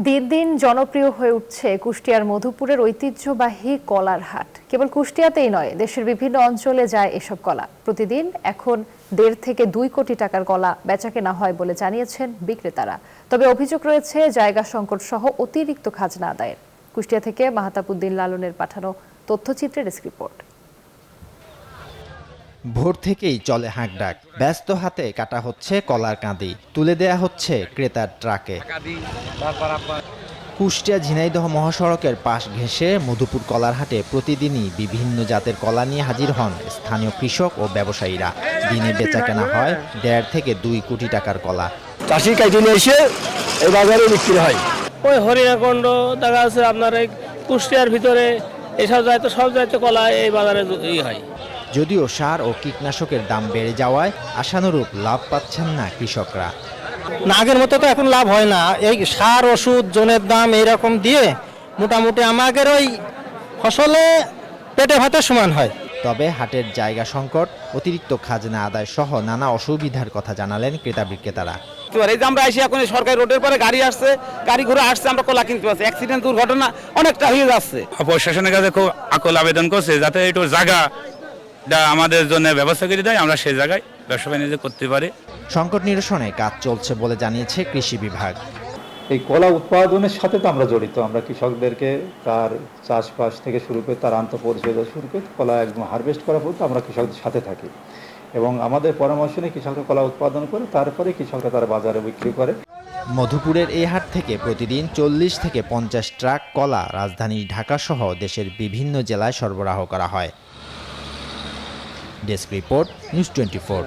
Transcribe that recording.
দিন দিন জনপ্রিয় হয়ে উঠছে কুষ্টিয়ার মধুপুরের ঐতিহ্যবাহী কলার হাট। কেবল কুষ্টিয়াতেই নয়, দেশের বিভিন্ন অঞ্চলে যায় এসব কলা। প্রতিদিন এখন 1.5 থেকে 2 কোটি টাকার কলা বেচাকেনা হয় বলে জানিয়েছেন বিক্রেতারা। তবে অভিযোগ রয়েছে জায়গা সংকট সহ অতিরিক্ত খাজনা আদায়ের। কুষ্টিয়া থেকে মাহতাব উদ্দিন লালনের পাঠানো তথ্যচিত্রের ডেস্ক রিপোর্ট। ভোর থেকেই চলে হাঁকডাক, ব্যস্ত হাতে কাটা হচ্ছে কলার কাঁদি, তুলে দেয়া হচ্ছে ক্রেতার ট্রাকে। কুষ্টিয়া ঝিনাইদহ মহাসড়কের পাশ ঘেঁষে মধুপুর কলার হাটে প্রতিদিনই বিভিন্ন জাতের কলা নিয়ে হাজির হন স্থানীয় কৃষক ও ব্যবসায়ীরা। দিনে বেচাকেনা হয় 1.5 থেকে 2 কোটি টাকার কলা। চাষি কাইটে নিয়ে এসে এই বাজারে বিক্রি হয়। ওই হরিণাকণ্ড দেখা আছে আপনার এই কুষ্টিয়ার ভিতরে এসব জায়গায় সব জায়গায় কলা এই বাজারে হয়। যদিও সার ও কীটনাশকের দাম বেড়ে যাওয়ায় আশানুরূপ লাভ পাচ্ছেন না কৃষকরা। আগের মতো তো এখন লাভ হয় না। এই সার ওষুধ জনের দাম এইরকম দিয়ে মোটামুটি আমাদের ওই ফসলে পেটে ভাতের সমান হয়। তবে হাটের জায়গা সংকট, অতিরিক্ত খাজনা আদায় সহ নানা অসুবিধার কথা জানালেন ক্রেতা বিক্রেতারা। এই যে আমরা এসে এখন সরকারি রোডের পরে গাড়ি আসছে, গাড়ি ঘুরে আসছে, আমরা কলা কিনতে পারছি। অ্যাক্সিডেন্ট দুর্ঘটনা অনেকটা হয়ে যাচ্ছে। প্রশাসনের কাছে খুব আকুল আবেদন করছে যাতে একটু জায়গা আমাদের জন্য ব্যবস্থা করে দেয়, আমরা সেই জায়গায় ব্যবসা বাণিজ্য করতে পারি। সংকট নিরসনে কাজ চলছে বলে জানিয়েছে কৃষি বিভাগ। এই কলা উৎপাদনের সাথে তো আমরা জড়িত। আমরা কৃষকদেরকে তার চাষবাস থেকে শুরু করে তার আন্তঃপরিচর্যা শুরু করে কলা একদম হারভেস্ট করা পর্যন্ত আমরা কৃষকদের সাথে থাকি এবং আমাদের পরামর্শ নিয়ে কৃষকরা কলা উৎপাদন করে তারপরে কৃষকরা তারা বাজারে বিক্রি করে। মধুপুরের এই হাট থেকে প্রতিদিন 40 থেকে 50 ট্রাক কলা রাজধানী ঢাকা সহ দেশের বিভিন্ন জেলায় সরবরাহ করা হয়। Desk report, news 24।